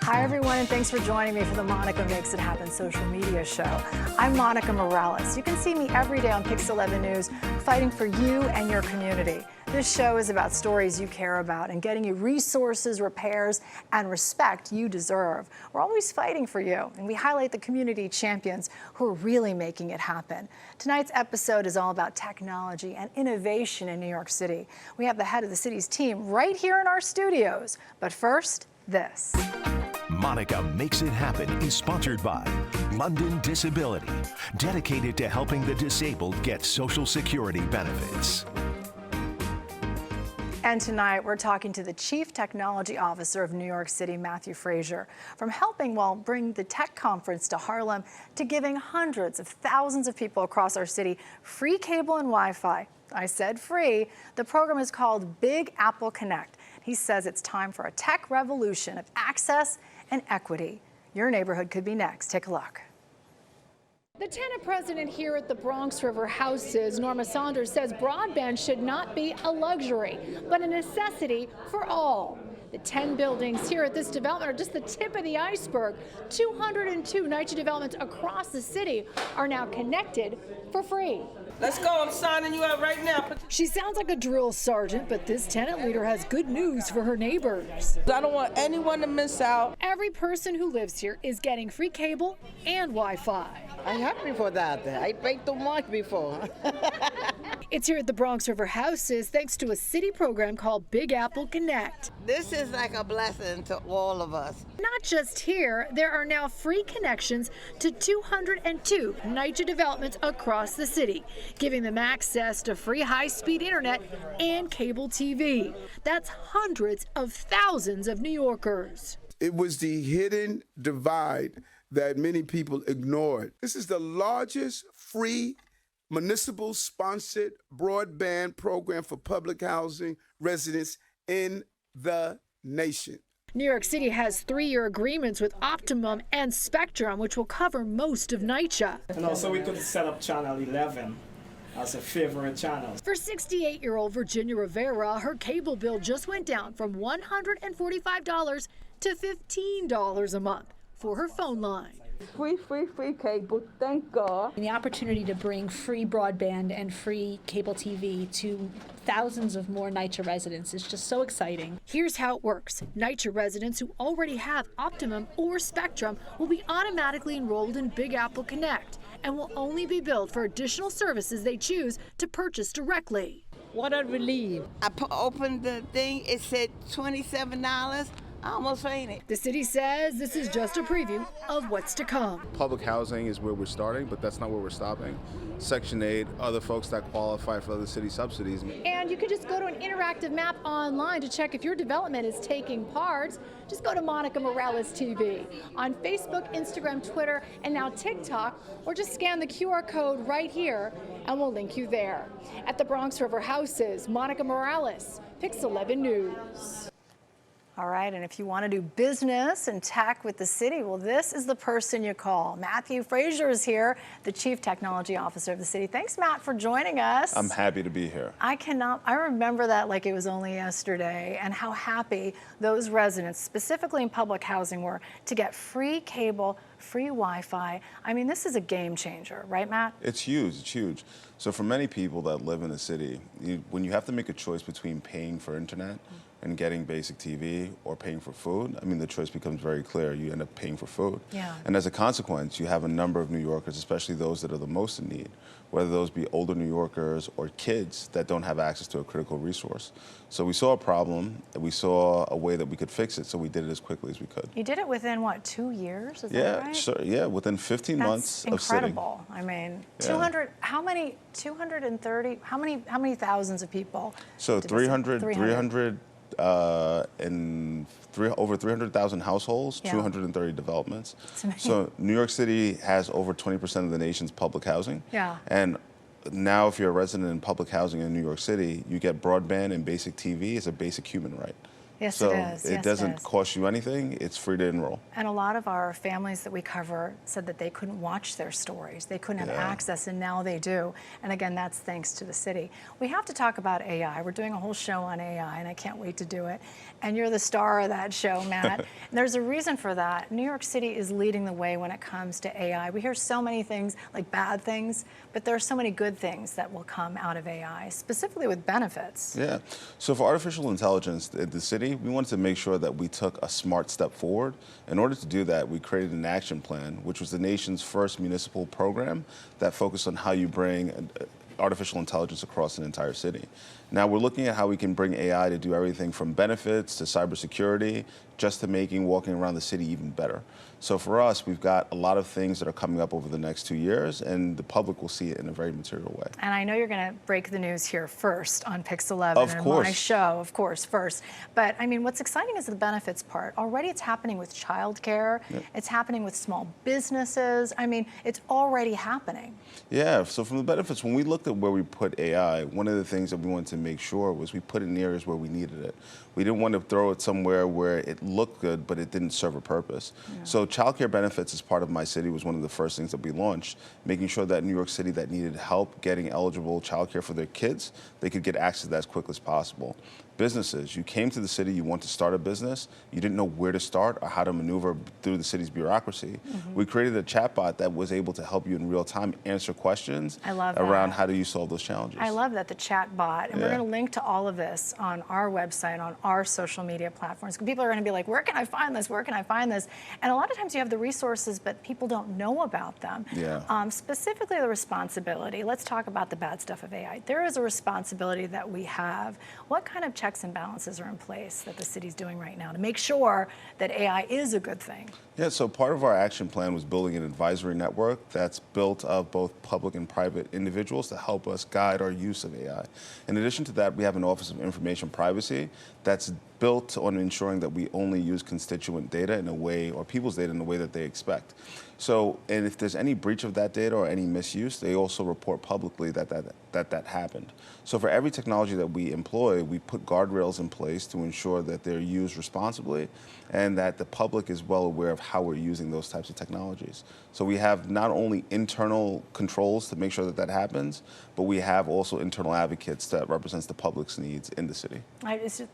Hi, everyone, and thanks for joining me for the Monica Makes It Happen social media show. I'm Monica Morales. You can see me every day on Pix 11 News, fighting for you and your community. This show is about stories you care about and getting you resources, repairs, and respect you deserve. We're always fighting for you, and we highlight the community champions who are really making it happen. Tonight's episode is all about technology and innovation in New York City. We have the head of the city's team right here in our studios. But first, this. Monica Makes It Happen is sponsored by London Disability, dedicated to helping the disabled get Social Security benefits. And tonight, we're talking to the Chief Technology Officer of New York City, Matthew Frasier, from helping, bring the tech conference to Harlem to giving hundreds of thousands of people across our city free cable and Wi-Fi. I said free. The program is called Big Apple Connect. He says it's time for a tech revolution of access and equity. Your neighborhood could be next. Take a look. The tenant president here at the Bronx River Houses, Norma Saunders, says broadband should not be a luxury, but a necessity for all. The 10 buildings here at this development are just the tip of the iceberg. 202 NYCHA developments across the city are now connected for free. Let's go, I'm signing you up right now. She sounds like a drill sergeant, but this tenant leader has good news for her neighbors. I don't want anyone to miss out. Every person who lives here is getting free cable and Wi-Fi. I'm happy for that. I paid too much before. It's here at the Bronx River Houses thanks to a city program called Big Apple Connect. This is like a blessing to all of us. Not just here, there are now free connections to 202 NYCHA developments across the city, giving them access to free high-speed internet and cable TV. That's hundreds of thousands of New Yorkers. It was the hidden divide that many people ignored. This is the largest free municipal-sponsored broadband program for public housing residents in the nation. New York City has 3-year agreements with Optimum and Spectrum, which will cover most of NYCHA. And also we could set up channel 11 as a favorite channel. For 68-year-old Virginia Rivera, her cable bill just went down from $145 to $15 a month for her phone line. Free cable, thank God. The opportunity to bring free broadband and free cable TV to thousands of more NYCHA residents is just so exciting. Here's how it works. NYCHA residents who already have Optimum or Spectrum will be automatically enrolled in Big Apple Connect and will only be billed for additional services they choose to purchase directly. What a relief. I opened the thing, it said $27. I almost fainted. The city says this is just a preview of what's to come. Public housing is where we're starting, but that's not where we're stopping. Section 8, other folks that qualify for other city subsidies. And you can just go to an interactive map online to check if your development is taking part. Just go to Monica Morales TV on Facebook, Instagram, Twitter, and now TikTok, or just scan the QR code right here and we'll link you there. At the Bronx River Houses, Monica Morales, Pix 11 News. All right, and if you want to do business and tech with the city, well, this is the person you call. Matthew Frasier is here, the Chief Technology Officer of the city. Thanks, Matt, for joining us. I'm happy to be here. I remember that like it was only yesterday, and how happy those residents, specifically in public housing, were to get free cable, free Wi-Fi. I mean, this is a game changer, right, Matt? It's huge, it's huge. So for many people that live in the city, when you have to make a choice between paying for internet and getting basic TV or paying for food, I mean, the choice becomes very clear. You end up paying for food. Yeah. And as a consequence, you have a number of New Yorkers, especially those that are the most in need, whether those be older New Yorkers or kids that don't have access to a critical resource. So we saw a problem, and we saw a way that we could fix it, so we did it as quickly as we could. You did it within, what, 2 years? Is that right? Sure, yeah, within 15 months of sitting. Incredible. I mean, Yeah. 200, how many, 230, how many thousands of people? So did 300, this? 300 over 300,000 households, Yeah. 230 developments. It's amazing. So New York City has over 20% of the nation's public housing. Yeah. And now if you're a resident in public housing in New York City, you get broadband and basic TV as a basic human right. Yes, So it is. Yes, it doesn't is. cost you anything. It's free to enroll. And a lot of our families that we cover said that they couldn't watch their stories. They couldn't have access, and now they do. And again, that's thanks to the city. We have to talk about AI. We're doing a whole show on AI, and I can't wait to do it. And you're the star of that show, Matt. And there's a reason for that. New York City is leading the way when it comes to AI. We hear so many things, like bad things, but there are so many good things that will come out of AI, specifically with benefits. Yeah. So for artificial intelligence at the city, we wanted to make sure that we took a smart step forward. In order to do that, we created an action plan, which was the nation's first municipal program that focused on how you bring artificial intelligence across an entire city. Now we're looking at how we can bring AI to do everything from benefits to cybersecurity, just to making walking around the city even better. So for us, we've got a lot of things that are coming up over the next 2 years, and the public will see it in a very material way. And I know you're going to break the news here first on Pix 11 Of and course. my show, of course, first. But I mean, what's exciting is the benefits part. Already it's happening with childcare. Yep. It's happening with small businesses. I mean, it's already happening. Yeah, so from the benefits, when we looked at where we put AI, one of the things that we wanted to make sure was we put it in areas where we needed it. We didn't want to throw it somewhere where it looked good, but it didn't serve a purpose. Yeah. So childcare benefits as part of My City was one of the first things that we launched, making sure that New York City that needed help getting eligible childcare for their kids, they could get access to that as quickly as possible. Businesses, you came to the city, you want to start a business, you didn't know where to start or how to maneuver through the city's bureaucracy. We created a chatbot that was able to help you in real time answer questions around how do you solve those challenges. I love that, the chat bot. And we're going to link to all of this on our website, on our social media platforms. People are going to be like, where can I find this? Where can I find this? And a lot of times you have the resources, but people don't know about them. Yeah. Specifically the responsibility. Let's talk about the bad stuff of AI. There is a responsibility that we have. What kind of checks and balances are in place that the city's doing right now to make sure that AI is a good thing? Yeah, so part of our action plan was building an advisory network that's built of both public and private individuals to help us guide our use of AI. In addition to that, we have an Office of Information Privacy that's built on ensuring that we only use constituent data in a way, or people's data in a way that they expect. So, and if there's any breach of that data or any misuse, they also report publicly that happened. So for every technology that we employ, we put guardrails in place to ensure that they're used responsibly and that the public is well aware of how we're using those types of technologies. So we have not only internal controls to make sure that that happens, but we have also internal advocates that represents the public's needs in the city.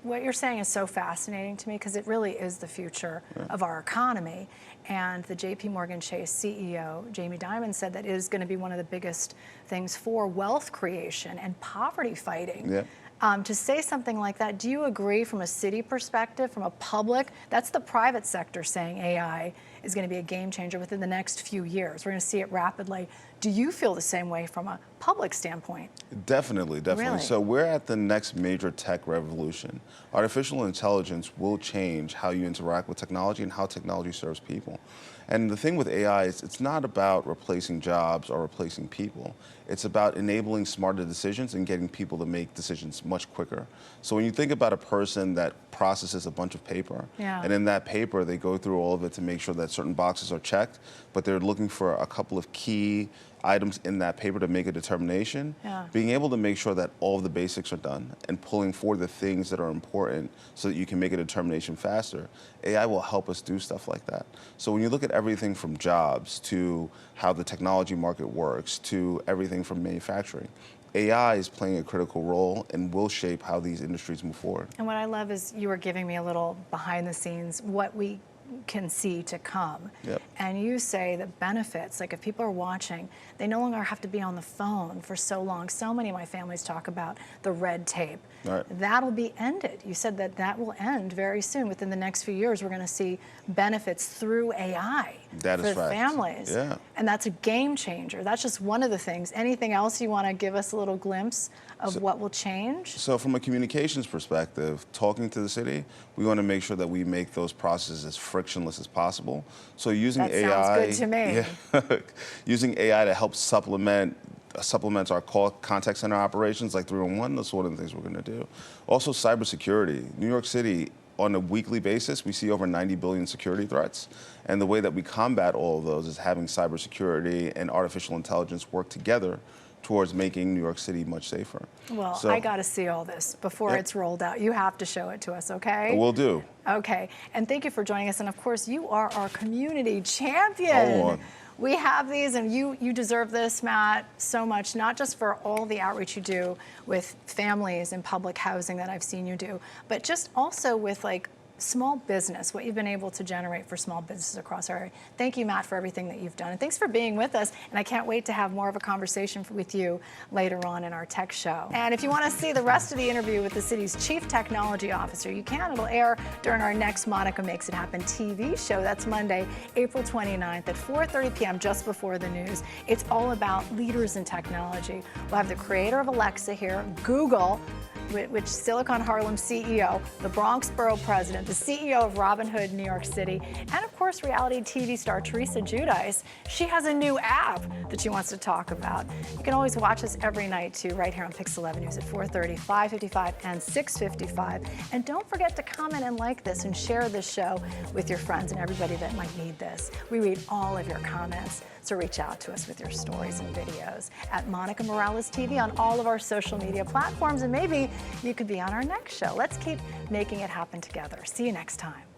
What you're saying is so fascinating to me because it really is the future of our economy. And the JP Morgan Chase CEO, Jamie Dimon, said that it is going to be one of the biggest things for wealth creation and poverty fighting. Yeah. To say something like that, do you agree from a city perspective, from a public? That's the private sector saying AI is going to be a game changer within the next few years. We're going to see it rapidly. Do you feel the same way from a public standpoint? Definitely, definitely. Really? So we're at the next major tech revolution. Artificial intelligence will change how you interact with technology and how technology serves people. And the thing with AI is it's not about replacing jobs or replacing people. It's about enabling smarter decisions and getting people to make decisions much quicker. So when you think about a person that processes a bunch of paper, and in that paper they go through all of it to make sure that certain boxes are checked, but they're looking for a couple of key items in that paper to make a determination, being able to make sure that all of the basics are done and pulling for the things that are important so that you can make a determination faster, AI will help us do stuff like that. So when you look at everything from jobs to how the technology market works to everything from manufacturing, AI is playing a critical role and will shape how these industries move forward. And what I love is you were giving me a little behind the scenes, what we can see to come. And you say that benefits, like if people are watching, they no longer have to be on the phone for so long. So many of my families talk about the red tape. That'll be ended. You said that that will end very soon. Within the next few years, we're going to see benefits through AI for families. And that's a game changer. That's just one of the things. Anything else you want to give us a little glimpse of what will change? So from a communications perspective, talking to the city, we want to make sure that we make those processes as frictionless as possible. So using AI, sounds good to me. Using AI to help supplements our contact center operations like 311, that's one of the things we're going to do. Also cybersecurity. New York City, on a weekly basis, we see over 90 billion security threats. And the way that we combat all of those is having cybersecurity and artificial intelligence work together towards making New York City much safer. Well, So- I got to see all this before Yep. it's rolled out. You have to show it to us, okay? Will do. Okay, and thank you for joining us. And of course, you are our community champion. Hold on. We have these, and you deserve this, Matt, so much, not just for all the outreach you do with families and public housing that I've seen you do, but just also with like small business, what you've been able to generate for small businesses across our area. Thank you, Matt, for everything that you've done. And thanks for being with us. And I can't wait to have more of a conversation with you later on in our tech show. And if you want to see the rest of the interview with the city's Chief Technology Officer, you can. It'll air during our next Monica Makes It Happen TV show. That's Monday, April 29th at 4:30 p.m., just before the news. It's all about leaders in technology. We'll have the creator of Alexa here, Google, which Silicon Harlem CEO, the Bronx Borough President, the CEO of Robinhood New York City, and of course reality TV star Teresa Giudice. She has a new app that she wants to talk about. You can always watch us every night too, right here on Pix 11 News at 4:30, 5:55, and 6:55. And don't forget to comment and like this and share this show with your friends and everybody that might need this. We read all of your comments, so reach out to us with your stories and videos at Monica Morales TV on all of our social media platforms, and maybe you could be on our next show. Let's keep making it happen together. See you next time.